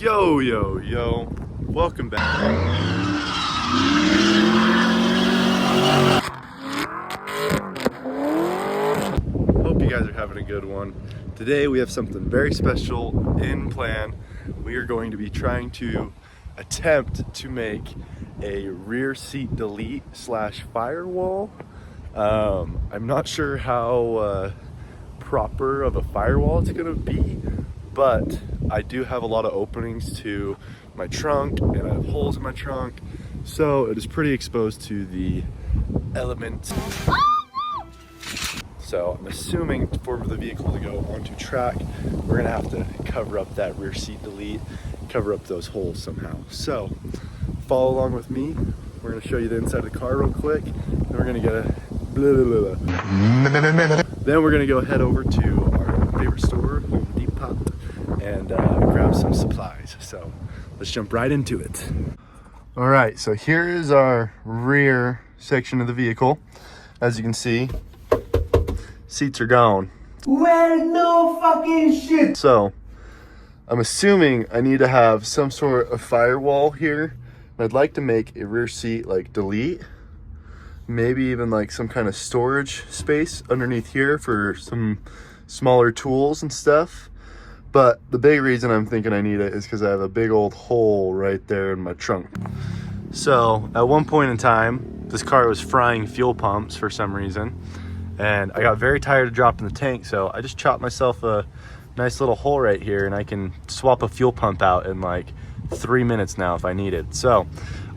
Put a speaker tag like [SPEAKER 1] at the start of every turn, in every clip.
[SPEAKER 1] Yo, welcome back. Hope you guys are having a good one. Today we have something very special in plan. We are going to be trying to attempt to make a rear seat delete slash firewall. I'm not sure how proper of a firewall it's gonna be, but I do have a lot of openings to my trunk and I have holes in my trunk, so it is pretty exposed to the elements. So I'm assuming for the vehicle to go onto track, we're gonna have to cover up that rear seat delete, cover up those holes somehow. So follow along with me. We're gonna show you the inside of the car real quick, then we're gonna get a then we're gonna go head over to our favorite store, Home Depot, and grab some supplies. So let's jump right into it. All right, so here is our rear section of the vehicle. As you can see, seats are gone.
[SPEAKER 2] Well, no fucking shit.
[SPEAKER 1] So I'm assuming I need to have some sort of firewall here. I'd like to make a rear seat like delete, maybe even like some kind of storage space underneath here for some smaller tools and stuff. But the big reason I'm thinking I need it is because I have a big old hole right there in my trunk. So at one point in time, this car was frying fuel pumps for some reason, and I got very tired of dropping the tank, so I just chopped myself a nice little hole right here, and I can swap a fuel pump out in like 3 minutes now if I need it. So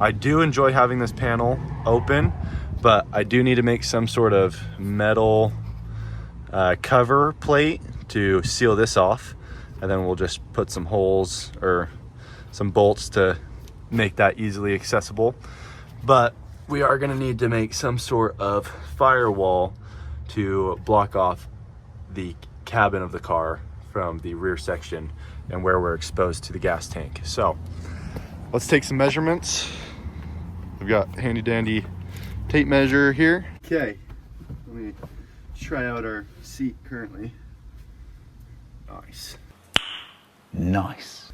[SPEAKER 1] I do enjoy having this panel open, but I do need to make some sort of metal cover plate to seal this off, and then we'll just put some holes or some bolts to make that easily accessible. But we are going to need to make some sort of firewall to block off the cabin of the car from the rear section and where we're exposed to the gas tank. So let's take some measurements. We've got handy dandy tape measure here. Okay, let me try out our seat currently.
[SPEAKER 2] Nice.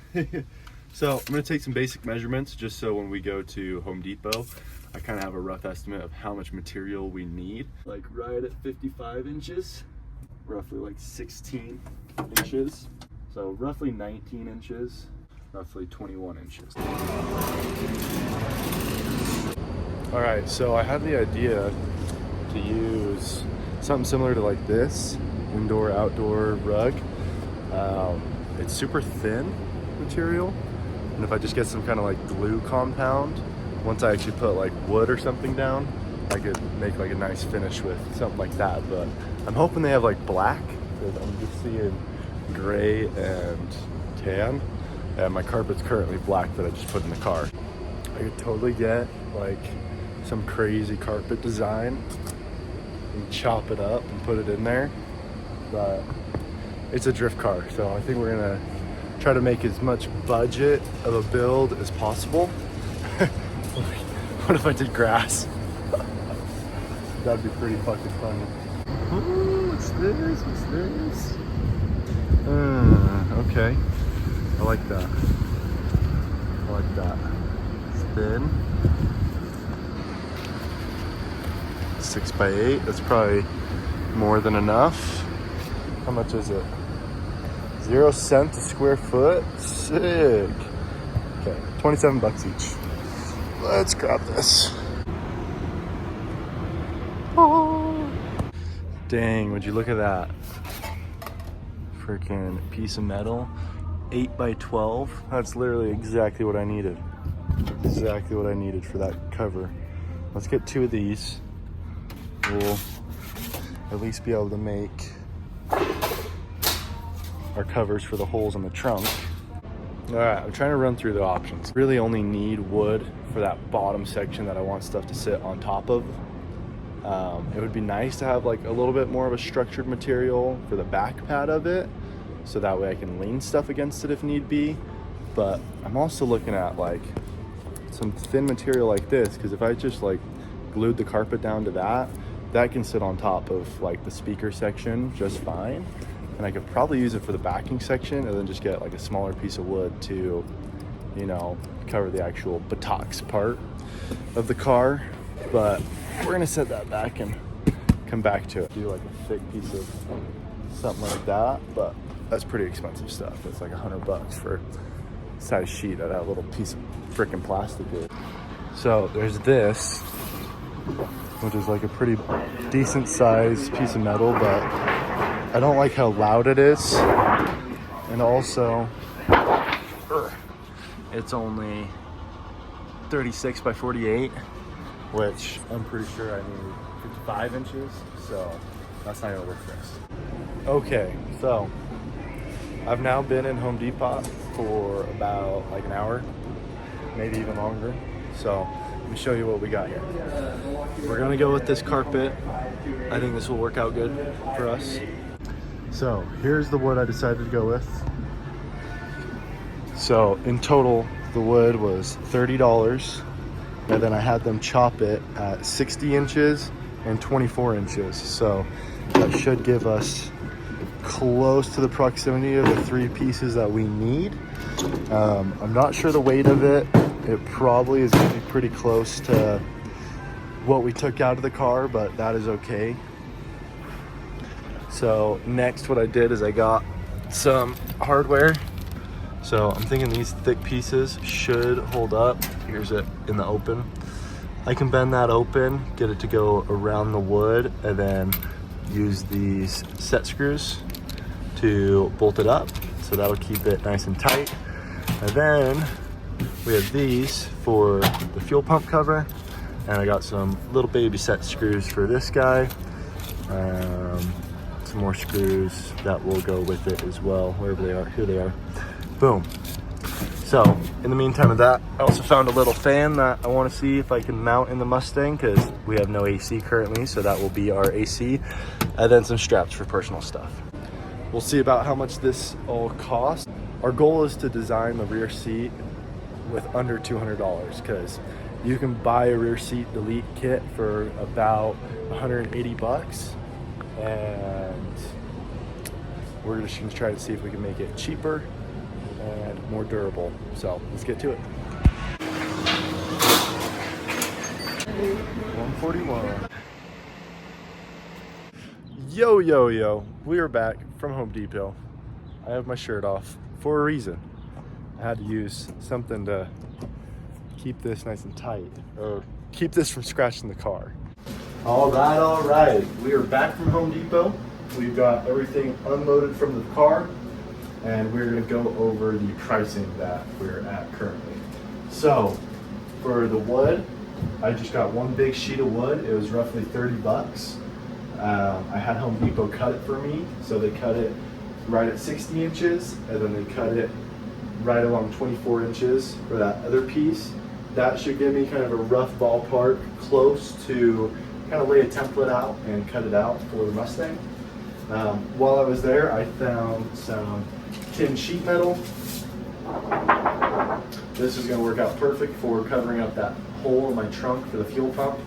[SPEAKER 1] So I'm gonna take some basic measurements just so when we go to Home Depot, I kind of have a rough estimate of how much material we need. Like right at 55 inches, roughly like 16 inches. So roughly 19 inches, roughly 21 inches. All right, so I had the idea to use something similar to like this indoor outdoor rug. It's super thin material, and if I just get some kind of like glue compound, once I actually put like wood or something down, I could make like a nice finish with something like that. But I'm hoping they have like black, because I'm just seeing gray and tan, and my carpet's currently black that I just put in the car. I could totally get like some crazy carpet design and chop it up and put it in there, but it's a drift car, so I think we're gonna try to make as much budget of a build as possible. What if I did grass? That'd be pretty fucking funny. Ooh, what's this? What's this? Okay. I like that. I like that. It's thin. 6x8. That's probably more than enough. How much is it? 0 cents a square foot. Sick. Okay, 27 bucks each. Let's grab this. Oh. Dang, would you look at that? Freaking piece of metal. 8x12. That's literally exactly what I needed. Exactly what I needed for that cover. Let's get 2 of these. We'll at least be able to make our covers for the holes in the trunk. All right, I'm trying to run through the options. Really only need wood for that bottom section that I want stuff to sit on top of. It would be nice to have like a little bit more of a structured material for the back pad of it, so that way I can lean stuff against it if need be. But I'm also looking at like some thin material like this, because if I just like glued the carpet down to that, that can sit on top of like the speaker section just fine. and I could probably use it for the backing section and then just get like a smaller piece of wood to, you know, cover the actual buttocks part of the car. But we're gonna set that back and come back to it. Do like a thick piece of something like that, but that's pretty expensive stuff. It's like $100 for a size sheet of that little piece of freaking plastic here. So there's this, which is like a pretty decent sized piece of metal, but I don't like how loud it is. And also, it's only 36 by 48, which I'm pretty sure I need 55 inches, so that's not gonna work for us. Okay, so I've now been in Home Depot for about like an hour, maybe even longer. So let me show you what we got here. We're gonna go with this carpet. I think this will work out good for us. So here's the wood I decided to go with. So in total, the wood was $30, and then I had them chop it at 60 inches and 24 inches. So that should give us close to the proximity of the 3 pieces that we need. I'm not sure the weight of it. It probably is gonna be pretty close to what we took out of the car, but that is okay. So next what I did is I got some hardware. So I'm thinking these thick pieces should hold up. Here's it in the open. I can bend that open, get it to go around the wood, and then use these set screws to bolt it up. So that'll keep it nice and tight. And then we have these for the fuel pump cover. And I got some little baby set screws for this guy. Some more screws that will go with it as well, wherever they are, here they are. Boom. So in the meantime of that, I also found a little fan that I want to see if I can mount in the Mustang, because we have no AC currently, so that will be our AC. And then some straps for personal stuff. We'll see about how much this all costs. Our goal is to design the rear seat with under $200, because you can buy a rear seat delete kit for about 180 bucks. And we're just gonna try to see if we can make it cheaper and more durable. So let's get to it. 141. Yo, we are back from Home Depot. I have my shirt off for a reason. I had to use something to keep this nice and tight, or keep this from scratching the car. All right. We are back from Home Depot. We've got everything unloaded from the car, and we're gonna go over the pricing that we're at currently. So for the wood, I just got one big sheet of wood. It was roughly 30 bucks. I had Home Depot cut it for me. So they cut it right at 60 inches, and then they cut it right along 24 inches for that other piece. That should give me kind of a rough ballpark, close to kind of lay a template out and cut it out for the Mustang. While I was there, I found some tin sheet metal. This is gonna work out perfect for covering up that hole in my trunk for the fuel pump.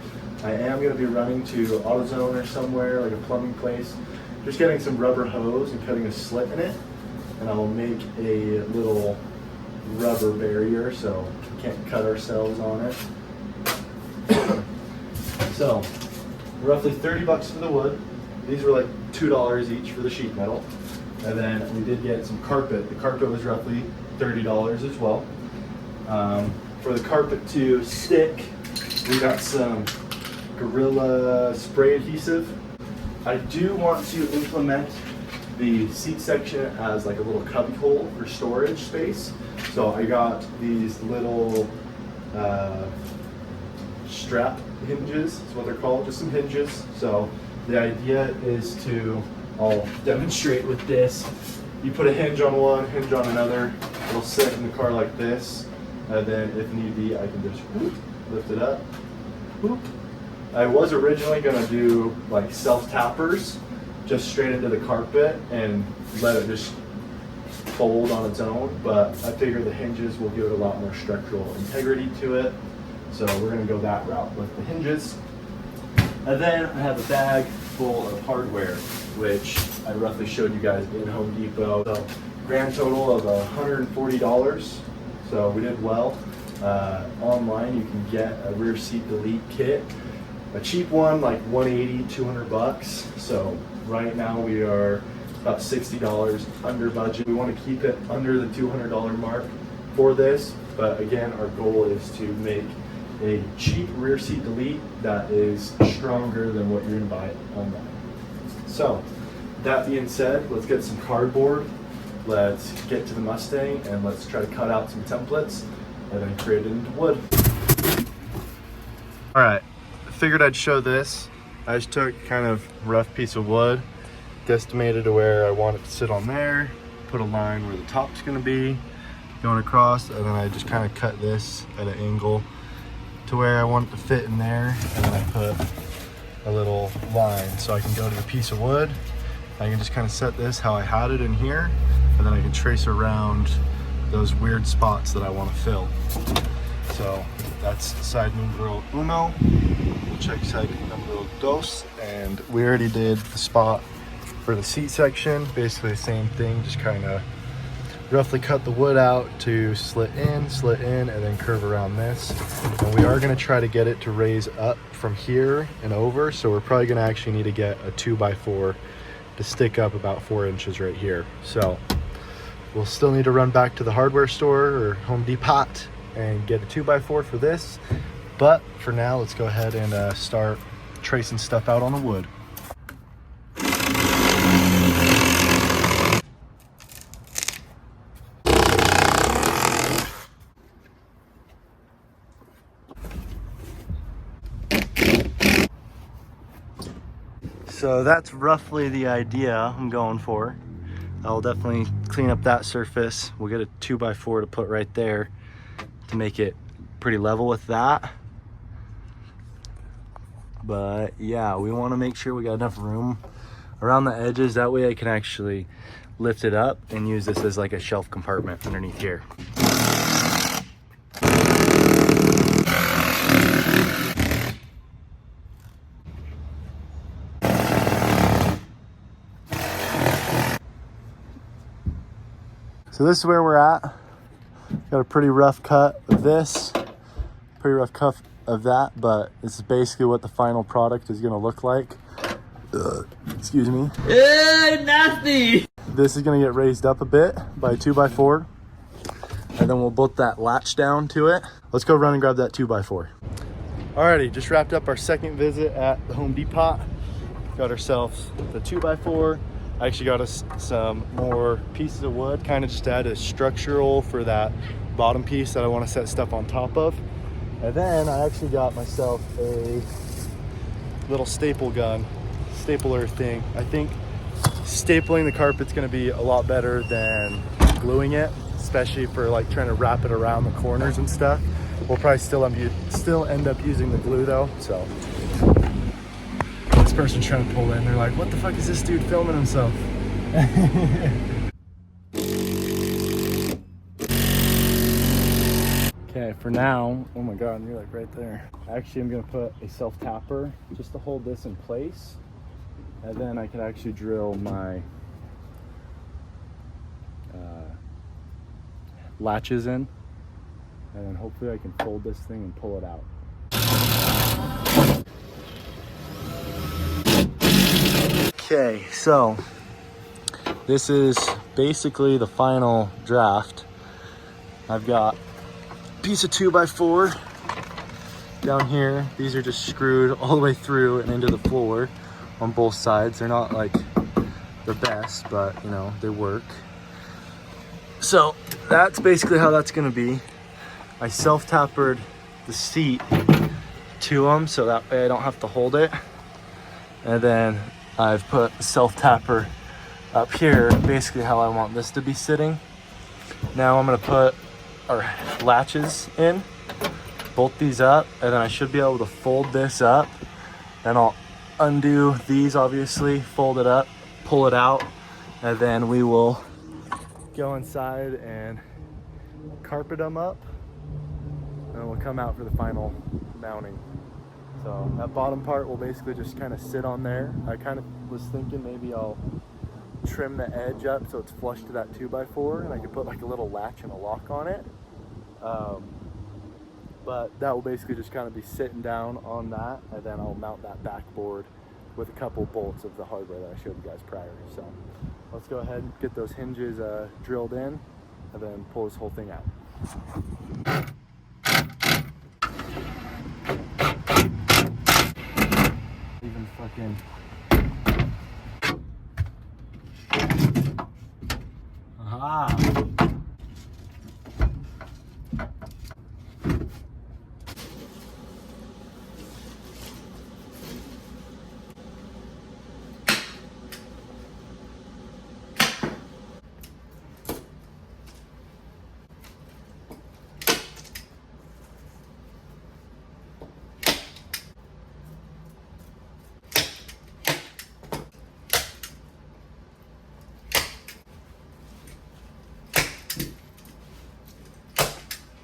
[SPEAKER 1] I am gonna be running to AutoZone or somewhere, like a plumbing place, just getting some rubber hose and cutting a slit in it. And I'll make a little rubber barrier so we can't cut ourselves on it. So, roughly 30 bucks for the wood. These were like $2 each for the sheet metal. And then we did get some carpet. The carpet was roughly $30 as well. For the carpet to stick, we got some Gorilla spray adhesive. I do want to implement the seat section as like a little cubby hole for storage space. So I got these little strap hinges, is what they're called, just some hinges. So the idea is to, I'll demonstrate with this. You put a hinge on one, hinge on another. It'll sit in the car like this. And then if need be, I can just whoop, lift it up. Whoop. I was originally gonna do like self-tappers, just straight into the carpet and let it just fold on its own, but I figure the hinges will give it a lot more structural integrity to it. So we're gonna go that route with the hinges. And then I have a bag full of hardware, which I roughly showed you guys in Home Depot. So grand total of $140. So we did well. Online you can get a rear seat delete kit. A cheap one, like 180, 200 bucks. So right now we are about $60 under budget. We want to keep it under the $200 mark for this, but again, our goal is to make a cheap rear seat delete that is stronger than what you're gonna buy online. So that being said, let's get some cardboard, let's get to the Mustang, and let's try to cut out some templates and then create it into wood. All right, I figured I'd show this. I just took kind of rough piece of wood, guesstimated to where I want it to sit on there, put a line where the top's gonna be, going across, and then I just kind of cut this at an angle to where I want it to fit in there, and then I put a little line so I can go to the piece of wood. I can just kind of set this how I had it in here, and then I can trace around those weird spots that I want to fill. So that's side numero uno. We'll check side numero dos, and we already did the spot for the seat section. Basically the same thing, just kind of roughly cut the wood out to slit in, and then curve around this. And we are going to try to get it to raise up from here and over, so we're probably going to actually need to get a 2x4 to stick up about 4 inches right here. So we'll still need to run back to the hardware store or Home Depot and get a 2x4 for this, but for now let's go ahead and start tracing stuff out on the wood. So that's roughly the idea I'm going for. I'll definitely clean up that surface. We'll get a 2x4 to put right there to make it pretty level with that. But yeah, we want to make sure we got enough room around the edges. That way I can actually lift it up and use this as like a shelf compartment underneath here. So this is where we're at. Got a pretty rough cut of this, pretty rough cut of that, but this is basically what the final product is gonna look like. Excuse me.
[SPEAKER 3] Nasty!
[SPEAKER 1] This is gonna get raised up a bit by a 2x4, and then we'll bolt that latch down to it. Let's go run and grab that 2x4. Alrighty, just wrapped up our second visit at the Home Depot. Got ourselves the 2x4. I actually got us some more pieces of wood, kind of just to add a structural for that bottom piece that I want to set stuff on top of. And then I actually got myself a little stapler thing. I think stapling the carpet's going to be a lot better than gluing it, especially for like trying to wrap it around the corners and stuff. We'll probably still end up using the glue though. So this person's trying to pull in. They're like, "What the fuck is this dude filming himself?" Okay, for now, oh my god, you're like right there. Actually, I'm gonna put a self-tapper just to hold this in place, and then I can actually drill my latches in, and then hopefully I can fold this thing and pull it out. Okay, so this is basically the final draft. I've got a piece of 2x4 down here. These are just screwed all the way through and into the floor on both sides. They're not like the best, but you know, they work. So that's basically how that's gonna be. I self-tappered the seat to them so that way I don't have to hold it. And then I've put a self-tapper up here, basically how I want this to be sitting. Now I'm gonna put our latches in, bolt these up, and then I should be able to fold this up. Then I'll undo these, obviously, fold it up, pull it out, and then we will go inside and carpet them up, and we'll come out for the final mounting. So that bottom part will basically just kind of sit on there. I kind of was thinking maybe I'll trim the edge up so it's flush to that 2x4 and I could put like a little latch and a lock on it. But that will basically just kind of be sitting down on that, and then I'll mount that backboard with a couple bolts of the hardware that I showed you guys prior. So let's go ahead and get those hinges drilled in and then pull this whole thing out. Even fucking aha.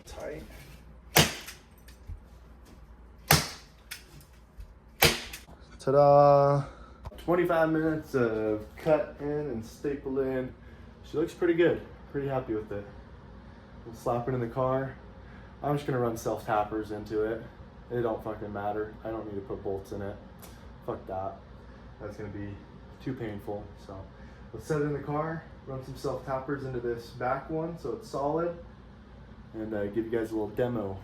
[SPEAKER 1] Tight. Ta-da! 25 minutes of cut in and staple in. She looks pretty good. Pretty happy with it. We'll slap it in the car. I'm just gonna run self-tappers into it. It don't fucking matter. I don't need to put bolts in it. Fuck that. That's gonna be too painful. So let's set it in the car, run some self-tappers into this back one so it's solid, and give you guys a little demo.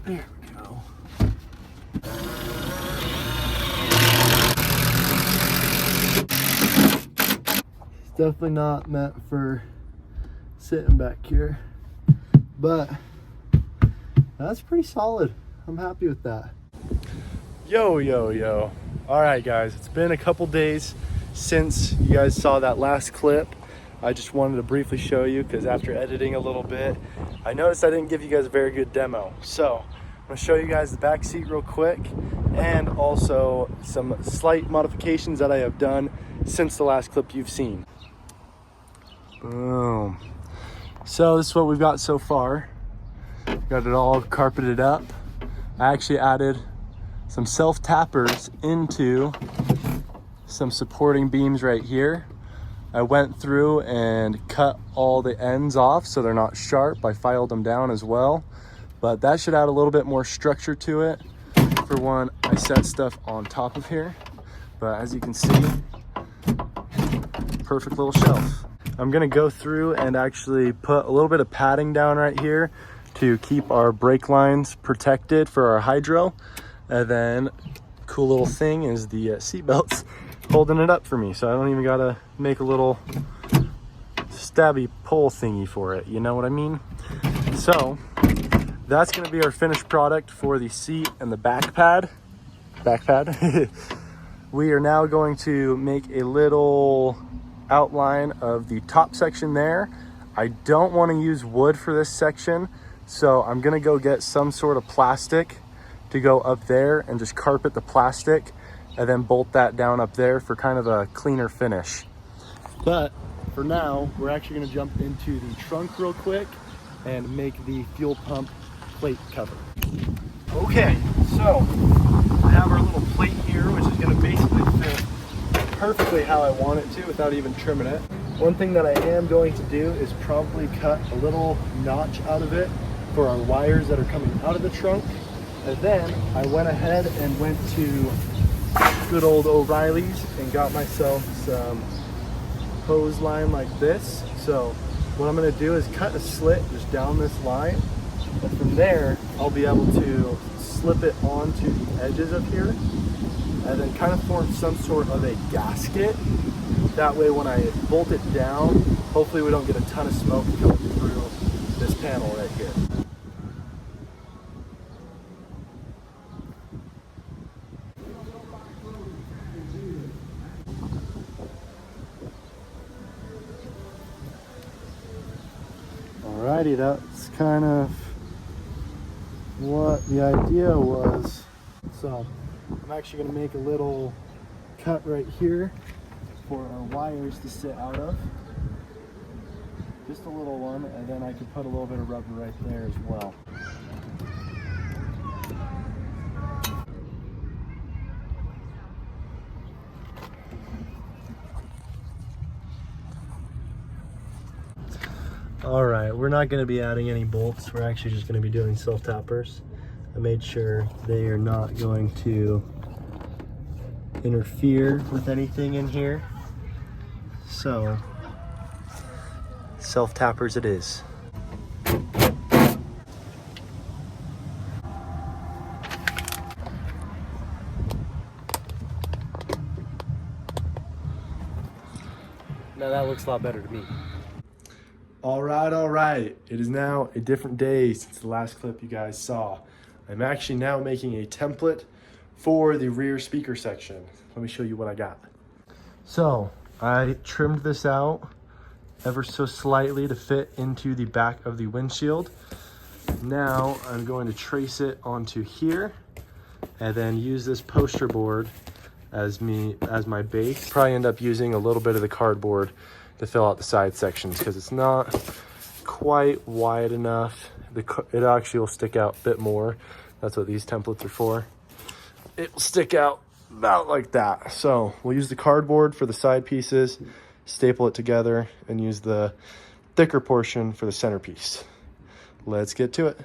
[SPEAKER 1] There we go. It's definitely not meant for sitting back here, but that's pretty solid. I'm happy with that. Yo. All right, guys, it's been a couple days since you guys saw that last clip. I just wanted to briefly show you because after editing a little bit, I noticed I didn't give you guys a very good demo. So I'm gonna show you guys the back seat real quick and also some slight modifications that I have done since the last clip you've seen. Boom. So this is what we've got so far. Got it all carpeted up. I actually added some self-tappers into some supporting beams right here. I went through and cut all the ends off so they're not sharp. I filed them down as well, but that should add a little bit more structure to it. For one, I set stuff on top of here, but as you can see, perfect little shelf. I'm gonna go through and actually put a little bit of padding down right here to keep our brake lines protected for our hydro. And then cool little thing is the seat belts holding it up for me, so I don't even gotta make a little stabby pole thingy for it, you know what I mean? So that's gonna be our finished product for the seat and the back pad. We are now going to make a little outline of the top section there. I don't want to use wood for this section, so I'm gonna go get some sort of plastic to go up there and just carpet the plastic and then bolt that down up there for kind of a cleaner finish. But for now, we're actually gonna jump into the trunk real quick and make the fuel pump plate cover. Okay, so I have our little plate here, which is gonna basically fit perfectly how I want it to without even trimming it. One thing that I am going to do is probably cut a little notch out of it for our wires that are coming out of the trunk. And then I went ahead and went to good old O'Reilly's and got myself some hose line like this. So what I'm gonna do is cut a slit just down this line, and from there I'll be able to slip it onto the edges of here and then kind of form some sort of a gasket. That way when I bolt it down, hopefully we don't get a ton of smoke coming through this panel right here. Alrighty, that's kind of what the idea was. So I'm actually going to make a little cut right here for our wires to sit out of. Just a little one, and then I could put a little bit of rubber right there as well. All right, we're not going to be adding any bolts. We're actually just going to be doing self-tappers. I made sure they are not going to interfere with anything in here. So, self-tappers it is. Now that looks a lot better to me. All right. It is now a different day since the last clip you guys saw. I'm actually now making a template for the rear speaker section. Let me show you what I got. So I trimmed this out ever so slightly to fit into the back of the windshield. Now I'm going to trace it onto here and then use this poster board as my base. Probably end up using a little bit of the cardboard to fill out the side sections because it's not quite wide enough. It actually will stick out a bit more. That's what these templates are for. It will stick out about like that. So we'll use the cardboard for the side pieces, staple it together, and use the thicker portion for the centerpiece. Let's get to it.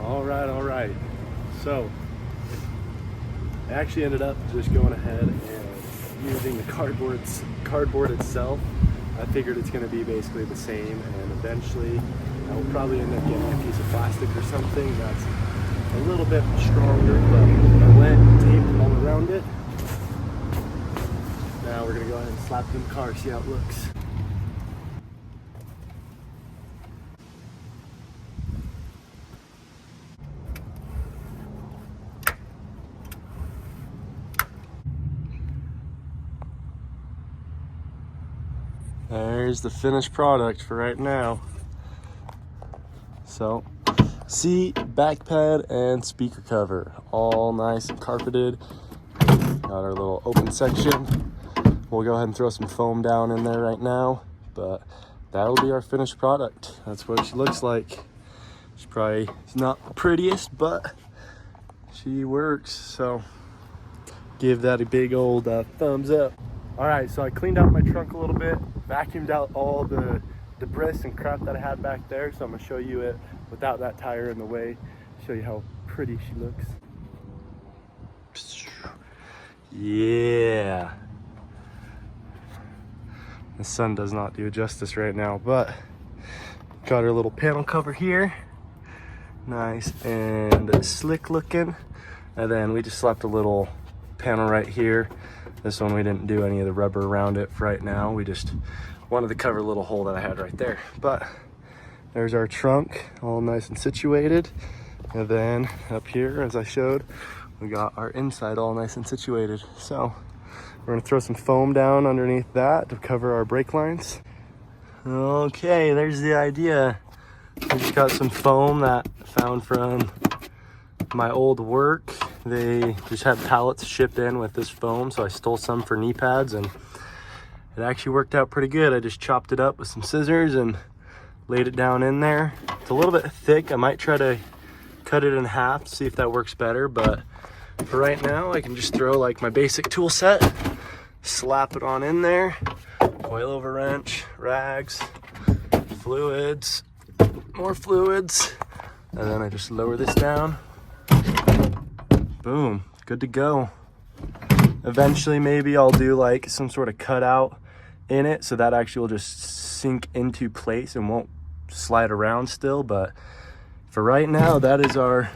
[SPEAKER 1] All right. So I actually ended up just going ahead and using the cardboard itself. I figured it's going to be basically the same, and eventually I will probably end up getting a piece of plastic or something that's a little bit stronger, but I went tape all around it. Now we're going to go ahead and slap it in the car, see how it looks. There's the finished product for right now. So, seat, back pad, and speaker cover, all nice and carpeted. Got our little open section. We'll go ahead and throw some foam down in there right now, but that'll be our finished product. That's what she looks like. She's probably not the prettiest, but she works. So, give that a big old thumbs up. All right, so I cleaned out my trunk a little bit, vacuumed out all the debris and crap that I had back there. So I'm gonna show you it without that tire in the way, show you how pretty she looks. Yeah. The sun does not do it justice right now, but got our little panel cover here. Nice and slick looking. And then we just slapped a little panel right here. This one we didn't do any of the rubber around it for right now. We just wanted to cover a little hole that I had right there. But there's our trunk, all nice and situated. And then up here, as I showed, we got our inside all nice and situated. So we're gonna throw some foam down underneath that to cover our brake lines. Okay, there's the idea. We just got some foam that I found from my old work. They just had pallets shipped in with this foam, so I stole some for knee pads, and it actually worked out pretty good. I just chopped it up with some scissors and laid it down in there. It's a little bit thick. I might try to cut it in half, see if that works better, but for right now I can just throw like my basic tool set, slap it on in there, coilover wrench, rags, fluids, more fluids, and then I just lower this down. Boom, good to go. Eventually maybe I'll do like some sort of cutout in it so that actually will just sink into place and won't slide around still, but for right now that is our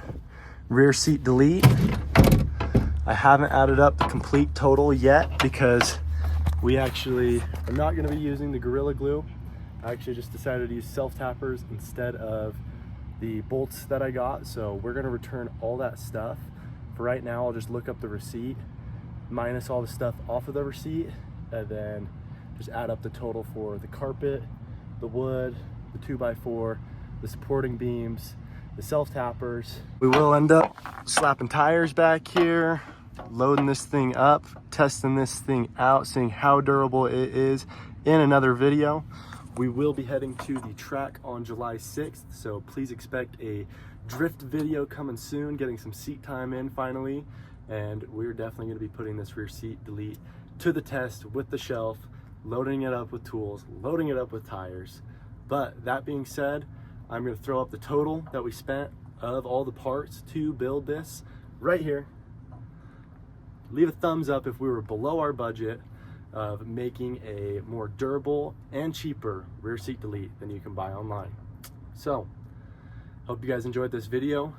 [SPEAKER 1] rear seat delete. I haven't added up the complete total yet because we actually are not going to be using the Gorilla Glue. I actually just decided to use self-tappers instead of the bolts that I got, so we're going to return all that stuff. For right now, I'll just look up the receipt, minus all the stuff off of the receipt, and then just add up the total for the carpet, the wood, the 2x4, the supporting beams, the self-tappers. We will end up slapping tires back here, loading this thing up, testing this thing out, seeing how durable it is in another video. We will be heading to the track on July 6th, so please expect a drift video coming soon, getting some seat time in finally, and we're definitely going to be putting this rear seat delete to the test with the shelf, loading it up with tools, loading it up with tires. But that being said, I'm going to throw up the total that we spent of all the parts to build this right here. Leave a thumbs up if we were below our budget of making a more durable and cheaper rear seat delete than you can buy online. So, hope you guys enjoyed this video.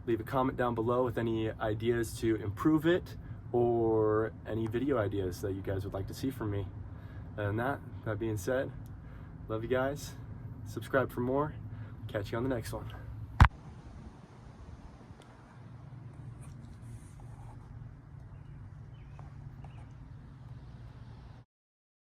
[SPEAKER 1] Leave a comment down below with any ideas to improve it or any video ideas that you guys would like to see from me. And that being said, love you guys. Subscribe for more. Catch you on the next one.